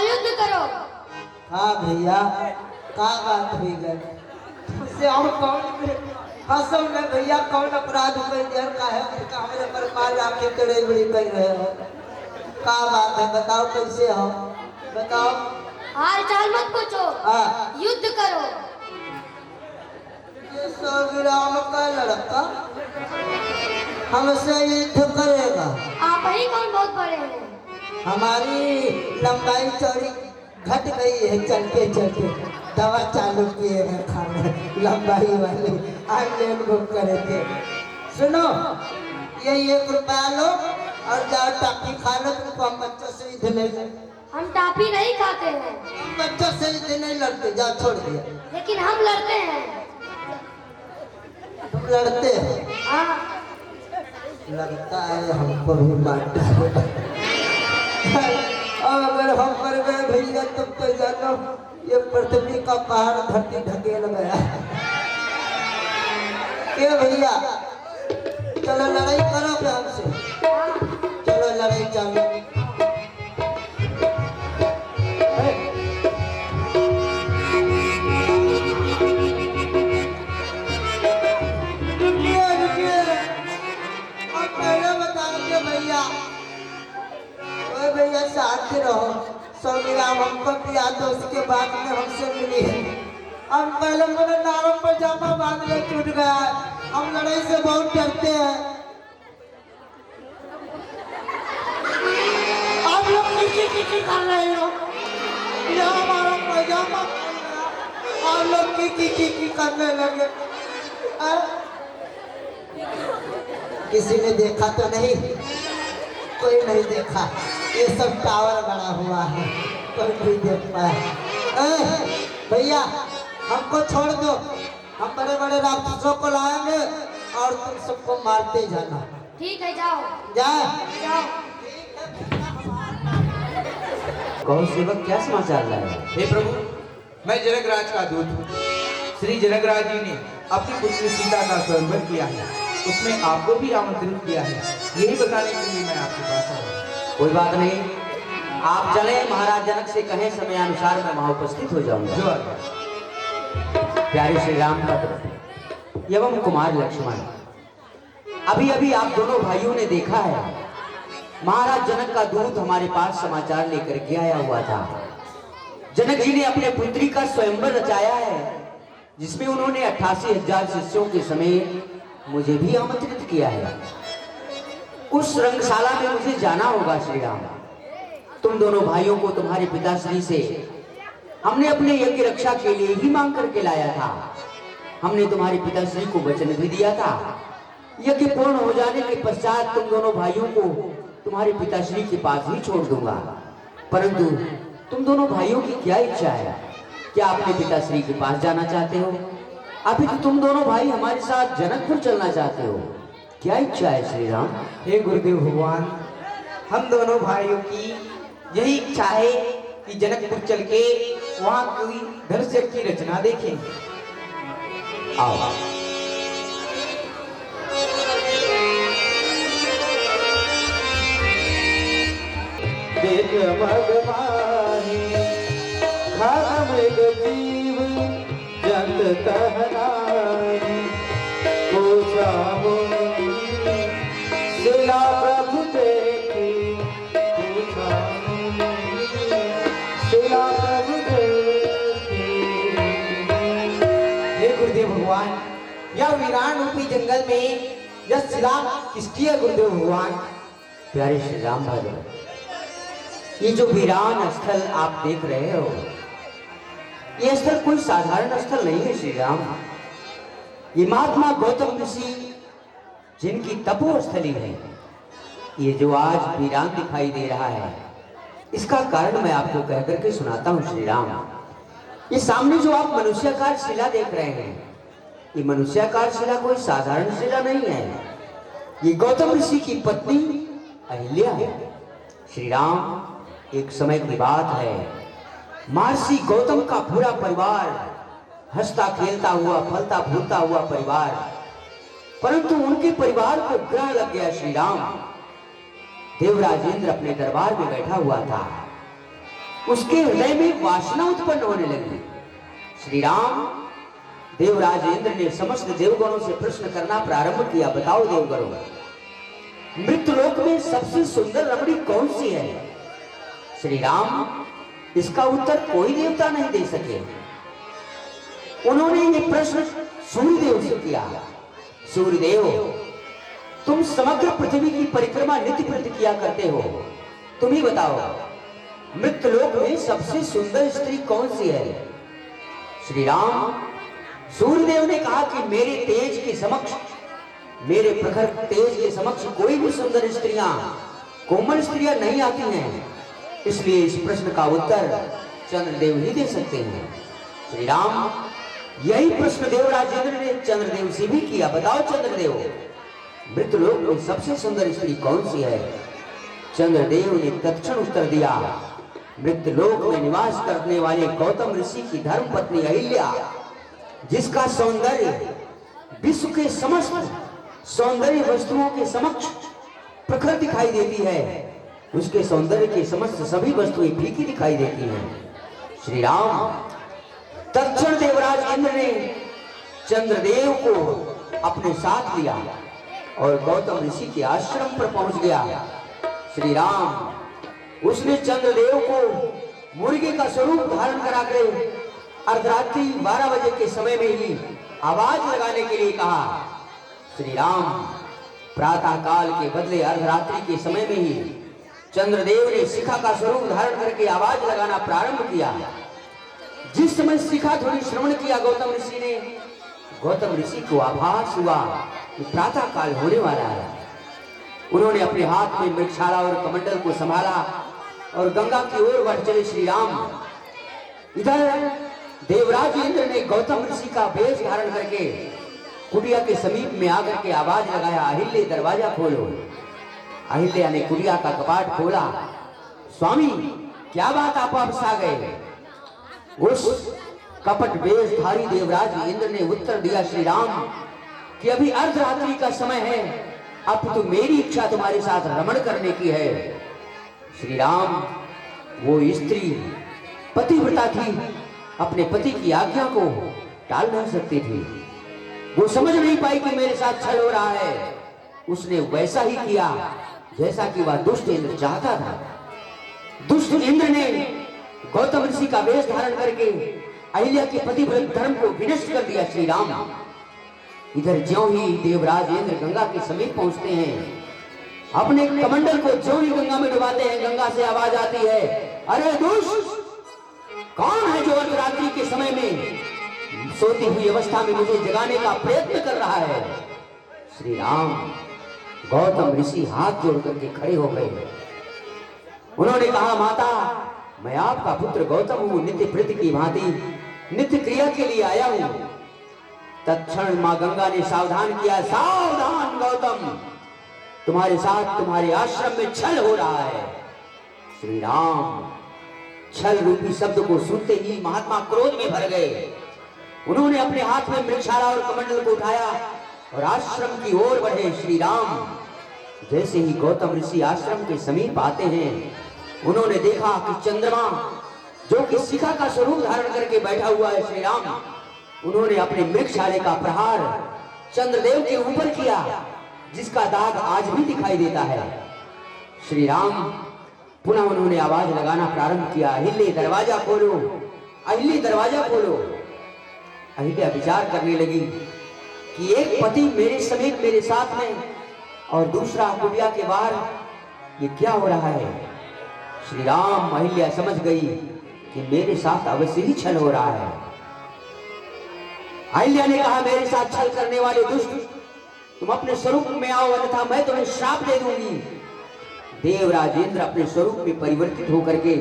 युद्ध करो। हाँ भैया, का बात हुई गई तुझसे हम कौन हंसो ने भैया, कौन अपराध कोई देर का है उसका हमारे पर मार आके कड़े बड़ी कर रहे हो। का बात है बताओ, कैसे हो बताओ। हाल चाल मत पूछो, हाँ युद्ध करो। ये सौगिराम का लड़का हमसे युद्ध करेगा। आप ही कौन बहुत बड़े हैं। हमारी लंबाई चौड़ी घट गई है, चलते चलते दवा चालू किए हैं खाने लंबाई वाली ऑनलाइन बुक करे थे। सुनो, ये 1 रुपया लो और जाओ टाफी खा लो। तुमको हम बच्चों से युद्ध नहीं, हम टाफी नहीं खाते हैं। हम बच्चों से युद्ध नहीं लड़ते, जाओ छोड़ दिया। लेकिन हम लड़ते हैं। तुम लड़ते हो? हाँ। लगता है हमको भी मारता है। अगर हम कर गए भैया तब तो जानो ये पृथ्वी का पहाड़ धरती ढकेल गया। क्या भैया, चलो लड़ाई करो क्या हमसे, चलो लड़ाई चालू। रुकिए रुकिए, अब पहले बताओगे भैया। ओए भैया शांत रहो, सौगिराम हमको किया तो उसके बाद में हमसे मिली है। हम पहले मेरे नारों पर जामा बांध ले टूट गया है, हम लड़ाई से बहुत डरते हैं। आप लोग की कर रहे हो, ये हमारा पैजामा आप लोग की करने लगे। किसी ने देखा तो नहीं? कोई नहीं देखा, ये सब टावर बना हुआ है, कोई नहीं देख पाया। भैया हमको छोड़ दो, हम बड़े बड़े राक्षसों को लाएंगे और तुम सबको मारते जाना। ठीक है, जाओ जाए जाओ। कहो सेवक, क्या समाचार लाए? हे प्रभु, मैं जनकराज का दूत हूँ। श्री जनकराज जी ने अपनी पुत्री सीता का स्वयंवर किया है, उसमें आपको भी आमंत्रित किया है, यही बताने के लिए मैं आपके पास आया। कोई बात नहीं, आप चले, महाराज जनक से कहें समय अनुसार मैं वहां उपस्थित हो जाऊंगा। जो आज्ञा। प्यारे श्री रामभद्र एवं कुमार लक्ष्मण, अभी अभी आप दोनों भाइयों ने देखा है, महाराज जनक का दूत हमारे पास समाचार लेकर के आया हुआ था। जनक जी ने अपने पुत्री का स्वयंवर रचाया है, जिसमें उन्होंने 88,000 शिष्यों के समेत मुझे भी आमंत्रित किया है। उस रंगशाला में मुझे जाना होगा। श्री राम, तुम दोनों भाइयों को तुम्हारे पिताश्री से हमने अपने यज्ञ रक्षा के लिए ही मांग करके लाया था। हमने तुम्हारे पिताश्री को वचन भी दिया था, यज्ञ पूर्ण हो जाने के पश्चात तुम दोनों भाइयों को तुम्हारे पिताश्री के पास ही छोड़ दूंगा। परंतु तुम दोनों भाइयों की क्या इच्छा है? क्या अपने पिताश्री के पास जाना चाहते हो? अभी तो तुम दोनों भाई हमारे साथ जनकपुर चलना चाहते हो, क्या इच्छा है श्री राम? हे गुरुदेव भगवान, हम दोनों भाइयों की यही इच्छा है कि जनकपुर चल के वहाँ कोई दृश्य की रचना देखें। आओ। देख मगमाही खाम जीव जंत कहनाई, पूछा शिला प्रभु देखी, पूछा शिला प्रभु देखी। हे गुरुदेव भगवान, यह वीरान रूपी जंगल में यह शिला किसकी है गुरुदेव भगवान? प्यारे श्री राम भद्र, ये जो वीरान स्थल आप देख रहे हो, ये स्थल कोई साधारण स्थल नहीं है श्री राम। ये महात्मा गौतम ऋषि जिनकी तपोस्थली है। ये जो आज वीरान दिखाई दे रहा है, इसका कारण मैं आपको कह करके सुनाता हूँ श्री राम। ये सामने जो आप मनुष्याकार शिला देख रहे हैं, ये मनुष्याकार शिला कोई साधारण शिला नहीं है। ये गौतम ऋषि की पत्नी अहिल्या है। श्री राम, एक समय की बात है, महर्षि गौतम का पूरा परिवार, हंसता खेलता हुआ फलता फूलता हुआ परिवार, परंतु उनके परिवार को ग्रह लग गया श्री राम। देवराजेंद्र अपने दरबार में बैठा हुआ था। उसके हृदय में वासना उत्पन्न होने लगी। श्री राम, देवराज इंद्र ने समस्त देवगणों से प्रश्न करना प्रारंभ किया। बताओ देवगणों, मृत्युलोक में सबसे सुंदर रमणी कौन सी है? श्री राम, इसका उत्तर कोई देवता नहीं दे सके। उन्होंने ये प्रश्न सूर्यदेव से किया। सूर्यदेव, तुम समग्र पृथ्वी की परिक्रमा नित्य प्रति किया करते हो, तुम ही बताओ मृत्युलोक में सबसे सुंदर स्त्री कौन सी है? श्री राम, सूर्यदेव ने कहा कि मेरे तेज के समक्ष, मेरे प्रखर तेज के समक्ष कोई भी सुंदर स्त्रियां, कोमल स्त्रियां नहीं आती हैं, इसलिए इस प्रश्न का उत्तर चंद्रदेव ही दे सकते हैं। श्री राम, यही प्रश्न देवराज इंद्र ने चंद्रदेव से भी किया। बताओ चंद्रदेव, मृत्युलोक में सबसे सुंदर स्त्री कौन सी है? चंद्रदेव ने तत्क्षण उत्तर दिया, मृत्युलोक में निवास करने वाले गौतम ऋषि की धर्मपत्नी अहिल्या, जिसका सौंदर्य विश्व के समस्त सौंदर्य वस्तुओं के समक्ष प्रखर दिखाई देती है, उसके सौंदर्य के समस्त सभी वस्तुएं फीकी दिखाई देती हैं। श्री राम, तत्क्षण देवराज इंद्र ने चंद्रदेव को अपने साथ लिया और गौतम ऋषि के आश्रम पर पहुंच गया। श्री राम, उसने चंद्रदेव को मुर्गे का स्वरूप धारण करा कर अर्धरात्रि 12 बजे के समय में ही आवाज लगाने के लिए कहा। श्री राम, प्रातः काल के बदले अर्धरात्रि के समय में ही चंद्रदेव ने शिखा का स्वरूप धारण करके आवाज लगाना प्रारंभ किया। जिस समय शिखा ध्वनि श्रवण किया गौतम ऋषि को आभास हुआ कि प्रातः काल होने वाला है। उन्होंने अपने हाथ में मृगशाला और कमंडल को संभाला और गंगा की ओर बढ़ चले। श्री राम, इधर देवराज इंद्र ने गौतम ऋषि का वेश धारण करके कुटिया के समीप में आकर के आवाज लगाया, अहिल्य दरवाजा खोलो। अहिल्या ने कुटिया का कपाट खोला। स्वामी, क्या बात, आप वापस आ गए? उस कपट वेशधारी देवराज इंद्र ने उत्तर दिया, श्री राम, कि अभी अर्धरात्रि का समय है, अब तो मेरी इच्छा तुम्हारे साथ रमण करने की है। श्री राम, वो स्त्री पतिव्रता थी, अपने पति की आज्ञा को टाल नहीं सकती थी। वो समझ नहीं पाई कि मेरे साथ छल हो रहा है। उसने वैसा ही किया जैसा कि वह दुष्ट इंद्र चाहता था। दुष्ट इंद्र ने गौतम ऋषि का वेश धारण करके अहिल्या के पतिव्रत धर्म को विनष्ट कर दिया। श्री राम, इधर ज्यों ही देवराज इंद्र गंगा के समीप पहुंचते हैं, अपने कमंडल को ज्यों ही गंगा में डुबाते हैं, गंगा से आवाज आती है, अरे दुष्ट, कौन है जो अर्धरात्रि के समय में सोती हुई अवस्था में मुझे जगाने का प्रयत्न कर रहा है? श्री राम, गौतम ऋषि हाथ जोड़ करके खड़े हो गए। उन्होंने कहा, माता, मैं आपका पुत्र गौतम हूं, नित्य प्रीति की भांति नित्य क्रिया के लिए आया हूं। तत्क्षण मां गंगा ने सावधान किया, सावधान गौतम, तुम्हारे साथ तुम्हारे आश्रम में छल हो रहा है। श्री राम, छल रूपी शब्द को सुनते ही महात्मा क्रोध में भर गए। उन्होंने अपने हाथ में मृगशाला और कमंडल को उठाया और आश्रम की ओर बढ़े। श्री राम, जैसे ही गौतम ऋषि आश्रम के समीप आते हैं, उन्होंने देखा कि चंद्रमा, जो कि शिखा का स्वरूप धारण करके बैठा हुआ है, श्री राम, उन्होंने अपने मृगशाले का प्रहार चंद्रदेव के ऊपर किया, जिसका दाग आज भी दिखाई देता है। श्री राम, पुनः उन्होंने आवाज लगाना प्रारंभ किया, अहिल्य दरवाजा खोलो, अहिल्य दरवाजा खोलो। अहिल्या विचार करने लगी कि एक पति मेरे समेत मेरे साथ में और दूसरा कुटिया के बाहर, ये क्या हो रहा है? श्री राम, अहिल्या समझ गई कि मेरे साथ अवश्य ही छल हो रहा है। अहिल्या ने कहा, मेरे साथ छल करने वाले दुष्ट, तुम अपने स्वरूप में आओ, अन्यथा मैं तुम्हें श्राप दे दूंगी। देवराज इंद्र अपने स्वरूप में परिवर्तित होकर के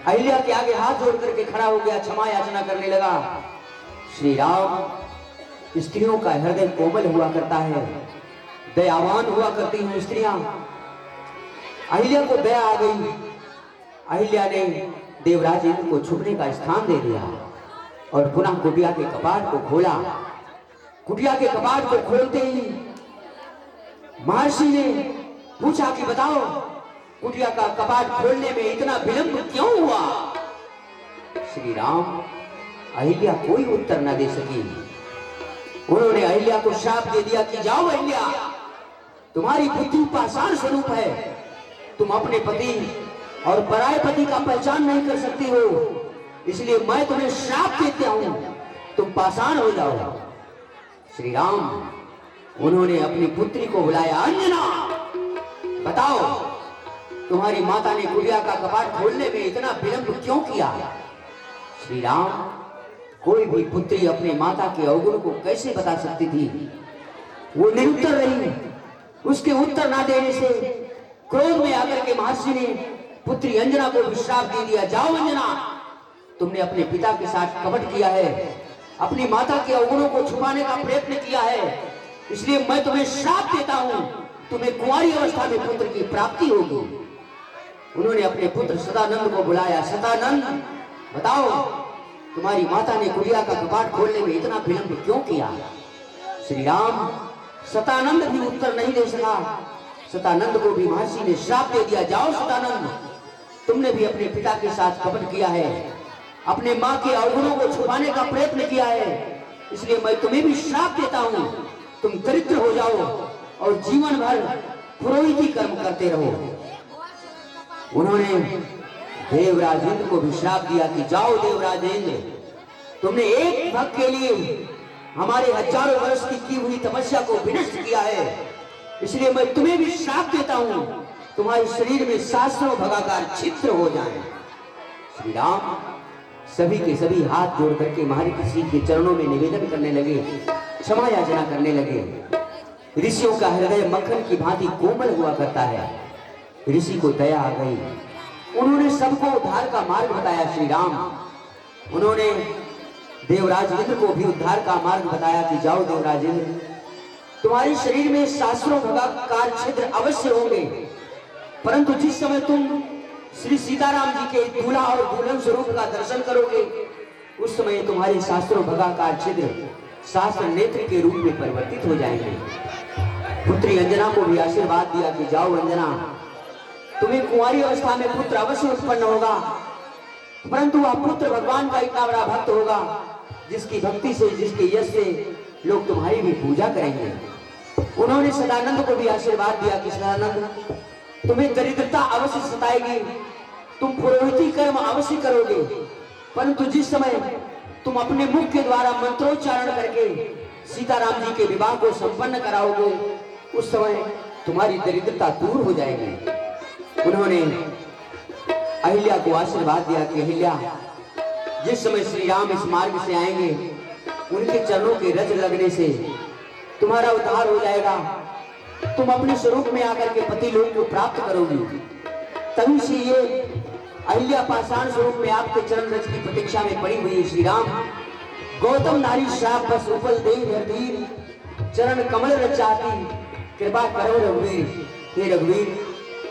अहिल्या के आगे हाथ जोड़ करके खड़ा हो गया, क्षमा याचना करने लगा। श्री राम, स्त्रियों का हृदय कोमल हुआ करता है, दयावान हुआ करती हैं स्त्रियां। अहिल्या को दया आ गई। अहिल्या ने देवराज इंद्र को छुपने का स्थान दे दिया और पुनः कुटिया के कपाट को खोला। कुटिया के कपाट को खोलते ही महर्षि ने पूछा कि बताओ, कुटिया का कपाट खोलने में इतना विलंब क्यों हुआ? श्री राम, अहिल्या कोई उत्तर न दे सकी। उन्होंने अहिल्या को श्राप दे दिया कि जाओ अहिल्या, तुम्हारी बुद्धि पाषाण स्वरूप है, तुम अपने पति और पराये पति का पहचान नहीं कर सकती हो, इसलिए मैं तुम्हें श्राप देता हूं, तुम पाषाण हो जाओ। श्री राम, उन्होंने अपनी पुत्री को बुलाया। अंजना, बताओ तुम्हारी माता ने कुटिया का कपाट खोलने में इतना विलंब क्यों किया? श्री राम, कोई भी पुत्री अपने माता के अवगुण को कैसे बता सकती थी? वो निरुत्तर रही। उसके उत्तर ना देने से क्रोध में आकर के महर्षि ने पुत्री अंजना को श्राप दे दिया। जाओ अंजना, तुमने अपने पिता के साथ कपट किया है, अपनी माता के अवगुणों को छुपाने का प्रयत्न किया है, इसलिए मैं तुम्हें श्राप देता हूं, तुम्हें कुंवारी अवस्था में पुत्र की प्राप्ति होगी। उन्होंने अपने पुत्र सदानंद को बुलाया। सदानंद, बताओ तुम्हारी माता ने कुटिया का कपाट खोलने में इतना विलंब क्यों किया? श्री राम, सतानंद भी उत्तर नहीं दे सका। सतानंद को भी महर्षि ने श्राप दे दिया। जाओ सतानंद, तुमने भी अपने पिता के साथ कपट किया है, अपने माँ के अवगुणों को छुपाने का प्रयत्न किया है, इसलिए मैं तुम्हें भी श्राप देता हूं, तुम दरिद्र हो जाओ और जीवन भर पुरोहिती कर्म करते रहो। उन्होंने देवराज इंद्र को भी श्राप दिया कि जाओ देवराज इंद्र, तुमने एक भक्त के लिए हमारे हजारों वर्ष की हुई तपस्या को विनष्ट किया है, इसलिए मैं तुम्हें भी श्राप देता हूं, तुम्हारे शरीर में सहस्रों भगाकार छिद्र हो जाएं। श्री राम, सभी के सभी हाथ जोड़ करके महर्षि श्री के चरणों में निवेदन करने लगे, क्षमा याचना करने लगे। ऋषियों का हृदय मक्खन की भांति कोमल हुआ करता है। ऋषि को दया आ गई। उन्होंने सबको उद्धार का मार्ग बताया। श्री राम, उन्होंने देवराज इंद्र को भी उद्धार का मार्ग बताया कि जाओ देवराज इंद्र, तुम्हारे शरीर में सहस्रों भगाकार छिद्र अवश्य होंगे, परंतु जिस समय तुम श्री सीताराम जी के दूल्हा और दुल्हन स्वरूप का दर्शन करोगे, उस समय तुम्हारे सहस्रों भगाकार छिद्र सहस्त्र नेत्र के रूप में परिवर्तित हो जाएंगे। पुत्री अंजना को भी आशीर्वाद दिया कि जाओ अंजना, तुम्हें कुंवारी अवस्था में पुत्र अवश्य उत्पन्न होगा, परंतु वह पुत्र भगवान का इतना बड़ा भक्त होगा जिसकी भक्ति से, जिसके यश से लोग तुम्हारी भी पूजा करेंगे। उन्होंने सदानंद को भी आशीर्वाद दिया कि सदानंद, तुम्हें दरिद्रता अवश्य सताएगी, तुम पुरोहिती कर्म अवश्य करोगे, परंतु जिस समय तुम अपने मुख के द्वारा मंत्रोच्चारण करके सीताराम जी के विवाह को संपन्न कराओगे, उस समय तुम्हारी दरिद्रता दूर हो जाएगी। उन्होंने अहिल्या को आशीर्वाद दिया कि अहिल्या, जिस समय श्री राम इस मार्ग से आएंगे, उनके चरणों के रज लगने से तुम्हारा उद्धार हो जाएगा, तुम अपने स्वरूप में आकर के पति लोक को प्राप्त करोगी। तभी से ये अहिल्या पाषाण स्वरूप में आपके चरण रज की प्रतीक्षा में पड़ी हुई है। श्री राम, गौतम नारी श्राप बस उपल देव हरधीर, चरण कमल रचाती, कृपा करो रघुवीर। हे रघुवीर,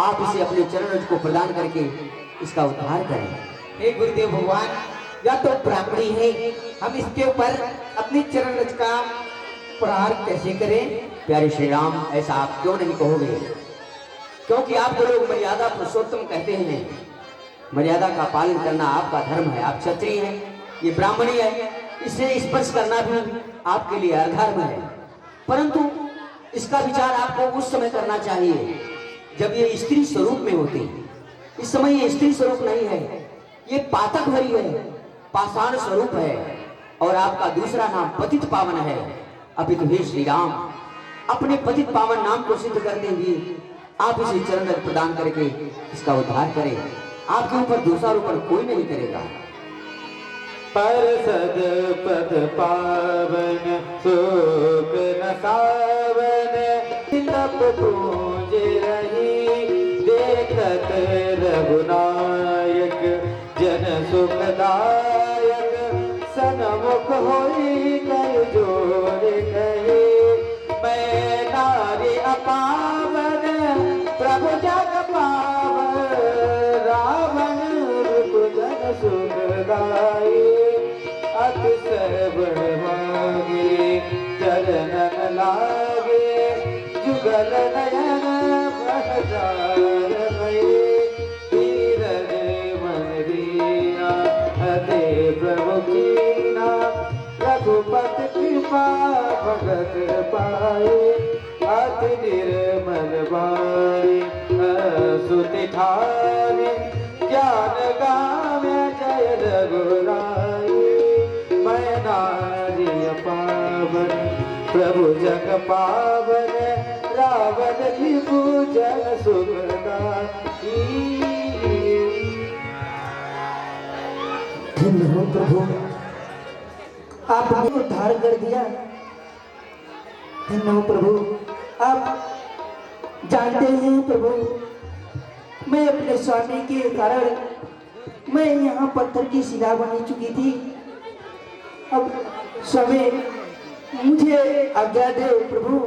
आप इसे अपने चरण रज को प्रदान करके इसका उद्धार करें। हे गुरुदेव भगवान, या तो ब्राह्मणी है, हम इसके ऊपर अपनी चरण रज का प्रहार कैसे करें? प्यारे श्री राम, ऐसा आप क्यों नहीं कहोगे? क्योंकि आपको लोग मर्यादा पुरुषोत्तम कहते हैं। मर्यादा का पालन करना आपका धर्म है। आप क्षत्रिय हैं, ये ब्राह्मणी है, इसे स्पर्श करना भी आपके लिए अधर्म है, परंतु इसका विचार आपको उस समय करना चाहिए जब ये स्त्री स्वरूप में होती। इस समय ये स्त्री स्वरूप नहीं है, ये पातक भरी है, पाषाण स्वरूप है, और आपका दूसरा नाम पतित पावन है। अपितु हे श्री राम, अपने पतित पावन नाम को सिद्ध करते हुए आप इसे चरण रज प्रदान करके इसका उद्धार करें। आपके ऊपर दोषारोपण कोई नहीं करेगा। परसद पद पावन सुख न सावन, तप पूज रही देखत रघुनायक, जन सुखदायक सन्मुख होई कर जोड़ कहे, मैं नारी अपावन प्रभु जग पावन, रावण जन सुखदाई, अति सर्वण मांगे चरणन लागे, जुगल नयन प्रचार भये। भगत पाए अति निर्मल बाई सुति ठानी ज्ञान गावे जय रघुराई मैं नारी पावन प्रभु जग पावन रावण रिपु जन सुखदाई। धन्य हो प्रभु, आपने उद्धार कर दिया। धन्य हो प्रभु, आप जानते हैं प्रभु, मैं अपने स्वामी के कारण मैं यहाँ पत्थर की शिला बनी चुकी थी। अब स्वामी मुझे आज्ञा दे प्रभु,